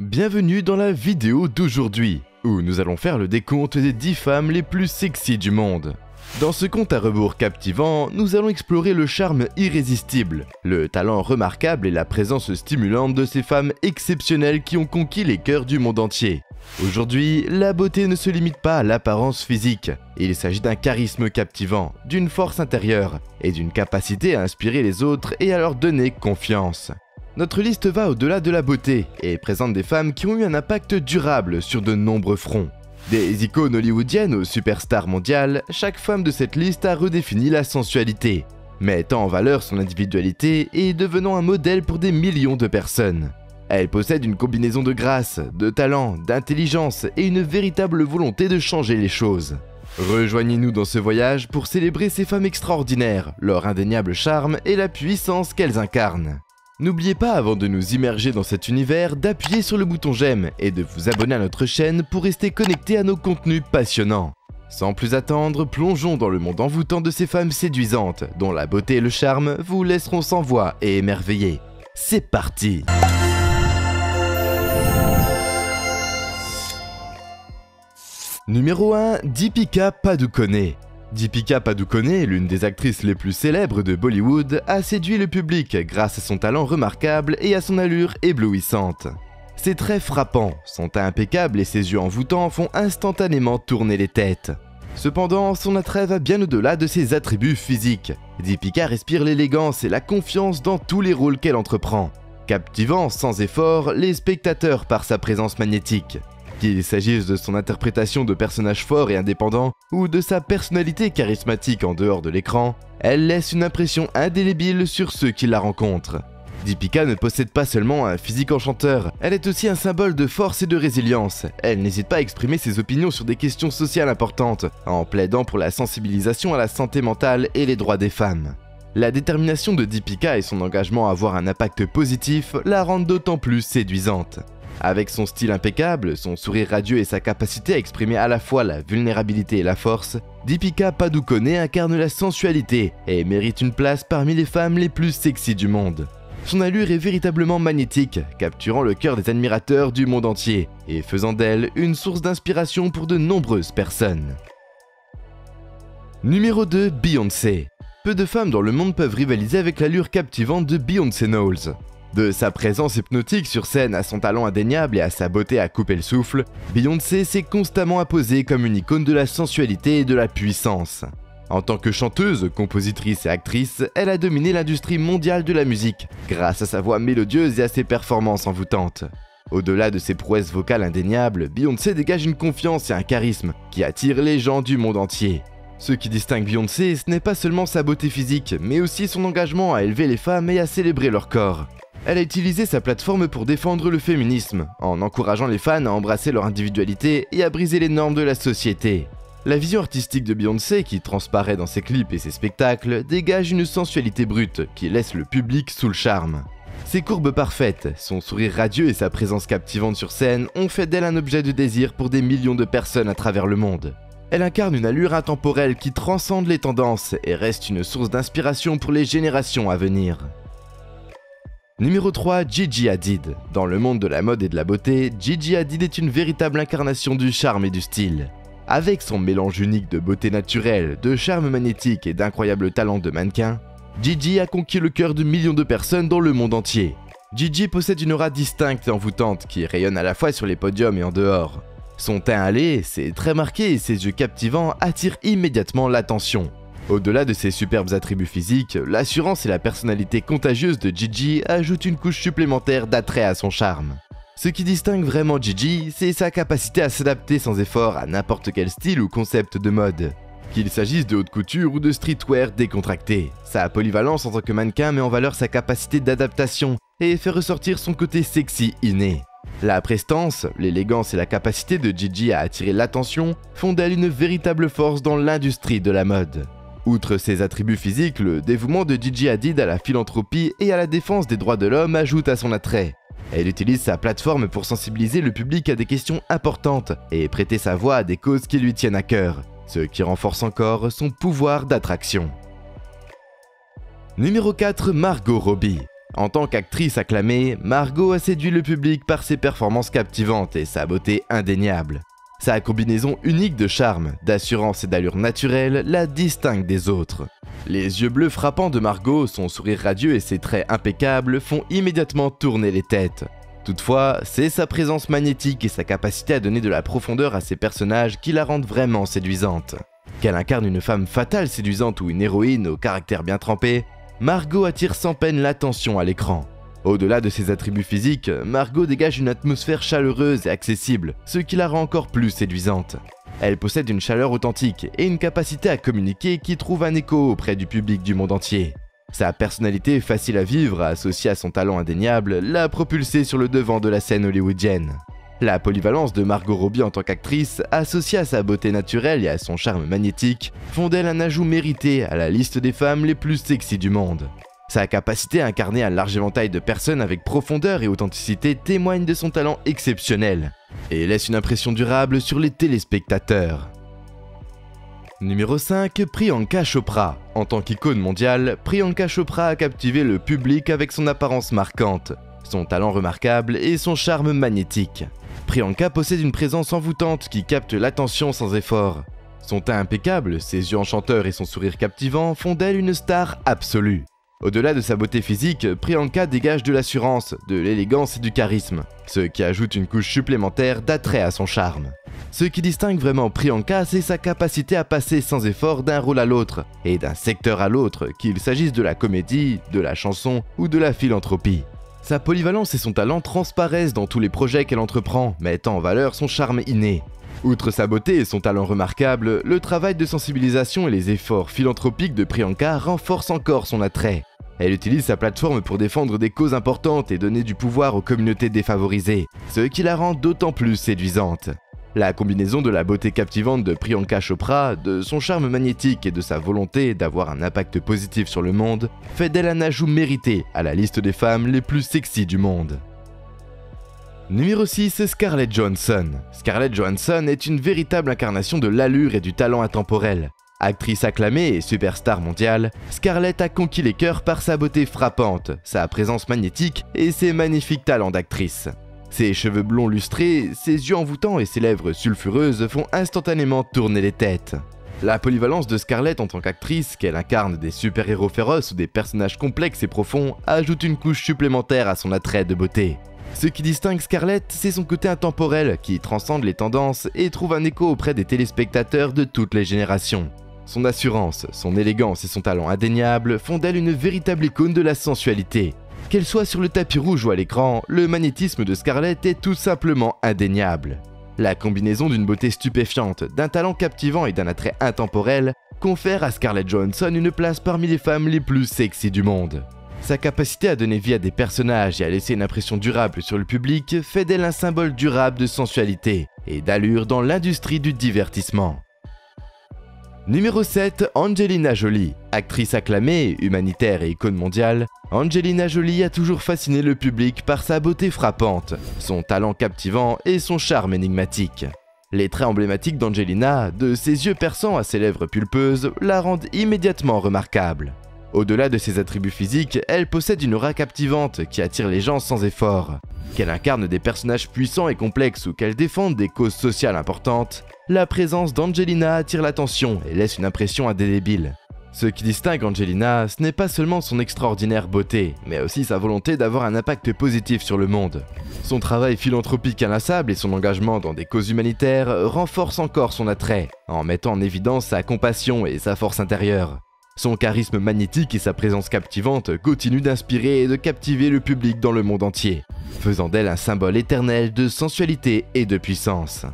Bienvenue dans la vidéo d'aujourd'hui, où nous allons faire le décompte des 10 femmes les plus sexy du monde. Dans ce compte à rebours captivant, nous allons explorer le charme irrésistible, le talent remarquable et la présence stimulante de ces femmes exceptionnelles qui ont conquis les cœurs du monde entier. Aujourd'hui, la beauté ne se limite pas à l'apparence physique, il s'agit d'un charisme captivant, d'une force intérieure et d'une capacité à inspirer les autres et à leur donner confiance. Notre liste va au-delà de la beauté et présente des femmes qui ont eu un impact durable sur de nombreux fronts. Des icônes hollywoodiennes aux superstars mondiales, chaque femme de cette liste a redéfini la sensualité, mettant en valeur son individualité et devenant un modèle pour des millions de personnes. Elle possède une combinaison de grâce, de talent, d'intelligence et une véritable volonté de changer les choses. Rejoignez-nous dans ce voyage pour célébrer ces femmes extraordinaires, leur indéniable charme et la puissance qu'elles incarnent. N'oubliez pas, avant de nous immerger dans cet univers, d'appuyer sur le bouton j'aime et de vous abonner à notre chaîne pour rester connecté à nos contenus passionnants. Sans plus attendre, plongeons dans le monde envoûtant de ces femmes séduisantes, dont la beauté et le charme vous laisseront sans voix et émerveillés. C'est parti! Numéro 1, Deepika Padukone. Deepika Padukone, l'une des actrices les plus célèbres de Bollywood, a séduit le public grâce à son talent remarquable et à son allure éblouissante. Ses traits frappants, son teint impeccable et ses yeux envoûtants font instantanément tourner les têtes. Cependant, son attrait va bien au-delà de ses attributs physiques. Deepika respire l'élégance et la confiance dans tous les rôles qu'elle entreprend, captivant sans effort les spectateurs par sa présence magnétique. Qu'il s'agisse de son interprétation de personnages forts et indépendants, ou de sa personnalité charismatique en dehors de l'écran, elle laisse une impression indélébile sur ceux qui la rencontrent. Deepika ne possède pas seulement un physique enchanteur, elle est aussi un symbole de force et de résilience. Elle n'hésite pas à exprimer ses opinions sur des questions sociales importantes, en plaidant pour la sensibilisation à la santé mentale et les droits des femmes. La détermination de Deepika et son engagement à avoir un impact positif la rendent d'autant plus séduisante. Avec son style impeccable, son sourire radieux et sa capacité à exprimer à la fois la vulnérabilité et la force, Deepika Padukone incarne la sensualité et mérite une place parmi les femmes les plus sexy du monde. Son allure est véritablement magnétique, capturant le cœur des admirateurs du monde entier et faisant d'elle une source d'inspiration pour de nombreuses personnes. Numéro 2, Beyoncé. Peu de femmes dans le monde peuvent rivaliser avec l'allure captivante de Beyoncé Knowles. De sa présence hypnotique sur scène à son talent indéniable et à sa beauté à couper le souffle, Beyoncé s'est constamment imposée comme une icône de la sensualité et de la puissance. En tant que chanteuse, compositrice et actrice, elle a dominé l'industrie mondiale de la musique, grâce à sa voix mélodieuse et à ses performances envoûtantes. Au-delà de ses prouesses vocales indéniables, Beyoncé dégage une confiance et un charisme qui attirent les gens du monde entier. Ce qui distingue Beyoncé, ce n'est pas seulement sa beauté physique, mais aussi son engagement à élever les femmes et à célébrer leur corps. Elle a utilisé sa plateforme pour défendre le féminisme, en encourageant les fans à embrasser leur individualité et à briser les normes de la société. La vision artistique de Beyoncé, qui transparaît dans ses clips et ses spectacles, dégage une sensualité brute qui laisse le public sous le charme. Ses courbes parfaites, son sourire radieux et sa présence captivante sur scène ont fait d'elle un objet de désir pour des millions de personnes à travers le monde. Elle incarne une allure intemporelle qui transcende les tendances et reste une source d'inspiration pour les générations à venir. Numéro 3, Gigi Hadid. Dans le monde de la mode et de la beauté, Gigi Hadid est une véritable incarnation du charme et du style. Avec son mélange unique de beauté naturelle, de charme magnétique et d'incroyable talent de mannequin, Gigi a conquis le cœur de millions de personnes dans le monde entier. Gigi possède une aura distincte et envoûtante qui rayonne à la fois sur les podiums et en dehors. Son teint hâlé, ses traits marqués et ses yeux captivants attirent immédiatement l'attention. Au-delà de ses superbes attributs physiques, l'assurance et la personnalité contagieuse de Gigi ajoutent une couche supplémentaire d'attrait à son charme. Ce qui distingue vraiment Gigi, c'est sa capacité à s'adapter sans effort à n'importe quel style ou concept de mode. Qu'il s'agisse de haute couture ou de streetwear décontracté, sa polyvalence en tant que mannequin met en valeur sa capacité d'adaptation et fait ressortir son côté sexy inné. La prestance, l'élégance et la capacité de Gigi à attirer l'attention font d'elle une véritable force dans l'industrie de la mode. Outre ses attributs physiques, le dévouement de Gigi Hadid à la philanthropie et à la défense des droits de l'homme ajoute à son attrait. Elle utilise sa plateforme pour sensibiliser le public à des questions importantes et prêter sa voix à des causes qui lui tiennent à cœur, ce qui renforce encore son pouvoir d'attraction. Numéro 4, Margot Robbie. En tant qu'actrice acclamée, Margot a séduit le public par ses performances captivantes et sa beauté indéniable. Sa combinaison unique de charme, d'assurance et d'allure naturelle la distingue des autres. Les yeux bleus frappants de Margot, son sourire radieux et ses traits impeccables font immédiatement tourner les têtes. Toutefois, c'est sa présence magnétique et sa capacité à donner de la profondeur à ses personnages qui la rendent vraiment séduisante. Qu'elle incarne une femme fatale séduisante ou une héroïne au caractère bien trempé, Margot attire sans peine l'attention à l'écran. Au-delà de ses attributs physiques, Margot dégage une atmosphère chaleureuse et accessible, ce qui la rend encore plus séduisante. Elle possède une chaleur authentique et une capacité à communiquer qui trouve un écho auprès du public du monde entier. Sa personnalité facile à vivre, associée à son talent indéniable, l'a propulsée sur le devant de la scène hollywoodienne. La polyvalence de Margot Robbie en tant qu'actrice, associée à sa beauté naturelle et à son charme magnétique, font d'elle un ajout mérité à la liste des femmes les plus sexy du monde. Sa capacité à incarner un large éventail de personnes avec profondeur et authenticité témoigne de son talent exceptionnel et laisse une impression durable sur les téléspectateurs. Numéro 5, Priyanka Chopra. En tant qu'icône mondiale, Priyanka Chopra a captivé le public avec son apparence marquante, son talent remarquable et son charme magnétique. Priyanka possède une présence envoûtante qui capte l'attention sans effort. Son teint impeccable, ses yeux enchanteurs et son sourire captivant font d'elle une star absolue. Au-delà de sa beauté physique, Priyanka dégage de l'assurance, de l'élégance et du charisme, ce qui ajoute une couche supplémentaire d'attrait à son charme. Ce qui distingue vraiment Priyanka, c'est sa capacité à passer sans effort d'un rôle à l'autre, et d'un secteur à l'autre, qu'il s'agisse de la comédie, de la chanson ou de la philanthropie. Sa polyvalence et son talent transparaissent dans tous les projets qu'elle entreprend, mettant en valeur son charme inné. Outre sa beauté et son talent remarquable, le travail de sensibilisation et les efforts philanthropiques de Priyanka renforcent encore son attrait. Elle utilise sa plateforme pour défendre des causes importantes et donner du pouvoir aux communautés défavorisées, ce qui la rend d'autant plus séduisante. La combinaison de la beauté captivante de Priyanka Chopra, de son charme magnétique et de sa volonté d'avoir un impact positif sur le monde, fait d'elle un ajout mérité à la liste des femmes les plus sexy du monde. Numéro 6, Scarlett Johansson. Scarlett Johansson est une véritable incarnation de l'allure et du talent intemporel. Actrice acclamée et superstar mondiale, Scarlett a conquis les cœurs par sa beauté frappante, sa présence magnétique et ses magnifiques talents d'actrice. Ses cheveux blonds lustrés, ses yeux envoûtants et ses lèvres sulfureuses font instantanément tourner les têtes. La polyvalence de Scarlett en tant qu'actrice, qu'elle incarne des super-héros féroces ou des personnages complexes et profonds, ajoute une couche supplémentaire à son attrait de beauté. Ce qui distingue Scarlett, c'est son côté intemporel qui transcende les tendances et trouve un écho auprès des téléspectateurs de toutes les générations. Son assurance, son élégance et son talent indéniable font d'elle une véritable icône de la sensualité. Qu'elle soit sur le tapis rouge ou à l'écran, le magnétisme de Scarlett est tout simplement indéniable. La combinaison d'une beauté stupéfiante, d'un talent captivant et d'un attrait intemporel confère à Scarlett Johansson une place parmi les femmes les plus sexy du monde. Sa capacité à donner vie à des personnages et à laisser une impression durable sur le public fait d'elle un symbole durable de sensualité et d'allure dans l'industrie du divertissement. Numéro 7, Angelina Jolie. Actrice acclamée, humanitaire et icône mondiale, Angelina Jolie a toujours fasciné le public par sa beauté frappante, son talent captivant et son charme énigmatique. Les traits emblématiques d'Angelina, de ses yeux perçants à ses lèvres pulpeuses, la rendent immédiatement remarquable. Au-delà de ses attributs physiques, elle possède une aura captivante qui attire les gens sans effort. Qu'elle incarne des personnages puissants et complexes ou qu'elle défende des causes sociales importantes, la présence d'Angelina attire l'attention et laisse une impression indélébile. Ce qui distingue Angelina, ce n'est pas seulement son extraordinaire beauté, mais aussi sa volonté d'avoir un impact positif sur le monde. Son travail philanthropique inlassable et son engagement dans des causes humanitaires renforcent encore son attrait, en mettant en évidence sa compassion et sa force intérieure. Son charisme magnétique et sa présence captivante continuent d'inspirer et de captiver le public dans le monde entier, faisant d'elle un symbole éternel de sensualité et de puissance.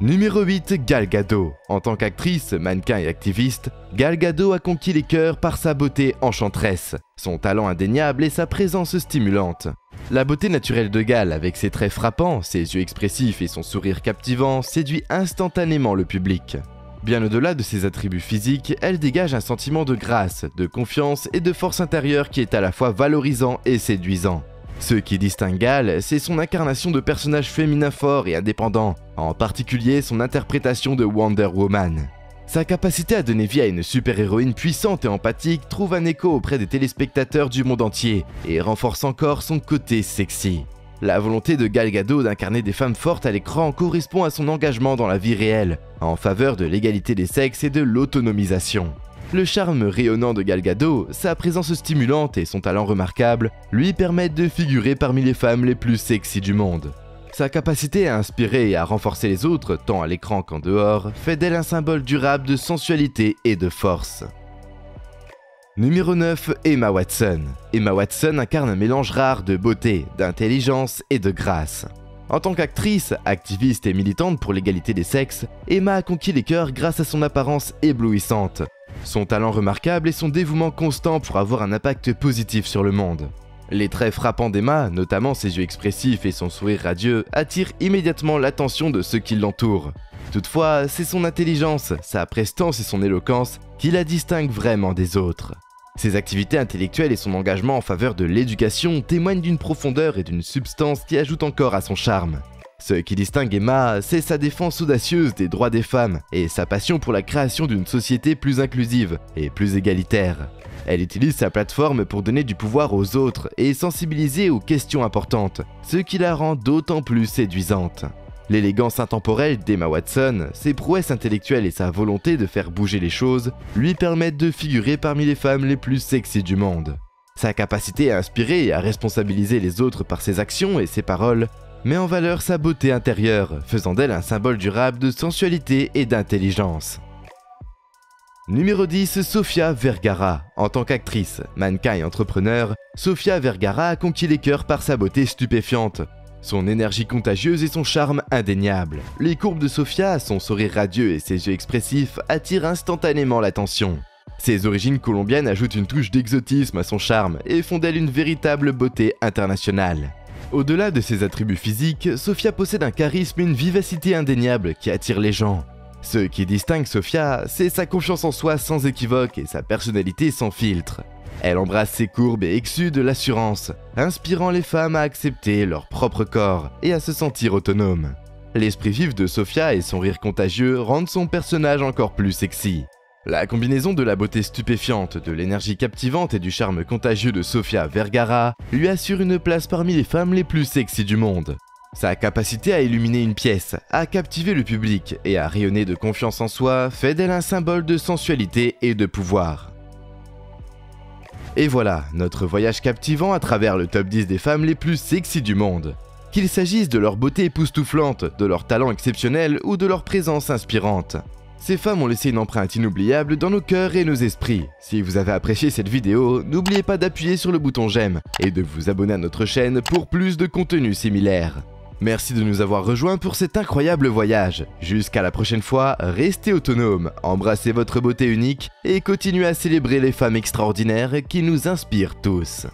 Numéro 8, Gal Gadot. En tant qu'actrice, mannequin et activiste, Gal Gadot a conquis les cœurs par sa beauté enchanteresse, son talent indéniable et sa présence stimulante. La beauté naturelle de Gal, avec ses traits frappants, ses yeux expressifs et son sourire captivant, séduit instantanément le public. Bien au-delà de ses attributs physiques, elle dégage un sentiment de grâce, de confiance et de force intérieure qui est à la fois valorisant et séduisant. Ce qui distingue Gal, c'est son incarnation de personnage féminin fort et indépendant, en particulier son interprétation de Wonder Woman. Sa capacité à donner vie à une super-héroïne puissante et empathique trouve un écho auprès des téléspectateurs du monde entier et renforce encore son côté sexy. La volonté de Gal Gadot d'incarner des femmes fortes à l'écran correspond à son engagement dans la vie réelle, en faveur de l'égalité des sexes et de l'autonomisation. Le charme rayonnant de Gal Gadot, sa présence stimulante et son talent remarquable lui permettent de figurer parmi les femmes les plus sexy du monde. Sa capacité à inspirer et à renforcer les autres, tant à l'écran qu'en dehors, fait d'elle un symbole durable de sensualité et de force. Numéro 9, Emma Watson. Emma Watson incarne un mélange rare de beauté, d'intelligence et de grâce. En tant qu'actrice, activiste et militante pour l'égalité des sexes, Emma a conquis les cœurs grâce à son apparence éblouissante, son talent remarquable et son dévouement constant pour avoir un impact positif sur le monde. Les traits frappants d'Emma, notamment ses yeux expressifs et son sourire radieux, attirent immédiatement l'attention de ceux qui l'entourent. Toutefois, c'est son intelligence, sa prestance et son éloquence qui la distinguent vraiment des autres. Ses activités intellectuelles et son engagement en faveur de l'éducation témoignent d'une profondeur et d'une substance qui ajoutent encore à son charme. Ce qui distingue Emma, c'est sa défense audacieuse des droits des femmes et sa passion pour la création d'une société plus inclusive et plus égalitaire. Elle utilise sa plateforme pour donner du pouvoir aux autres et sensibiliser aux questions importantes, ce qui la rend d'autant plus séduisante. L'élégance intemporelle d'Emma Watson, ses prouesses intellectuelles et sa volonté de faire bouger les choses lui permettent de figurer parmi les femmes les plus sexy du monde. Sa capacité à inspirer et à responsabiliser les autres par ses actions et ses paroles met en valeur sa beauté intérieure, faisant d'elle un symbole durable de sensualité et d'intelligence. Numéro 10, Sofia Vergara. En tant qu'actrice, mannequin et entrepreneur, Sofia Vergara a conquis les cœurs par sa beauté stupéfiante, son énergie contagieuse et son charme indéniable. Les courbes de Sofia, son sourire radieux et ses yeux expressifs attirent instantanément l'attention. Ses origines colombiennes ajoutent une touche d'exotisme à son charme et font d'elle une véritable beauté internationale. Au-delà de ses attributs physiques, Sofia possède un charisme et une vivacité indéniable qui attirent les gens. Ce qui distingue Sofia, c'est sa confiance en soi sans équivoque et sa personnalité sans filtre. Elle embrasse ses courbes et exude l'assurance, inspirant les femmes à accepter leur propre corps et à se sentir autonomes. L'esprit vif de Sofia et son rire contagieux rendent son personnage encore plus sexy. La combinaison de la beauté stupéfiante, de l'énergie captivante et du charme contagieux de Sofia Vergara lui assure une place parmi les femmes les plus sexy du monde. Sa capacité à illuminer une pièce, à captiver le public et à rayonner de confiance en soi fait d'elle un symbole de sensualité et de pouvoir. Et voilà, notre voyage captivant à travers le top 10 des femmes les plus sexy du monde. Qu'il s'agisse de leur beauté époustouflante, de leur talent exceptionnel ou de leur présence inspirante. Ces femmes ont laissé une empreinte inoubliable dans nos cœurs et nos esprits. Si vous avez apprécié cette vidéo, n'oubliez pas d'appuyer sur le bouton j'aime et de vous abonner à notre chaîne pour plus de contenu similaire. Merci de nous avoir rejoints pour cet incroyable voyage. Jusqu'à la prochaine fois, restez autonomes, embrassez votre beauté unique et continuez à célébrer les femmes extraordinaires qui nous inspirent tous.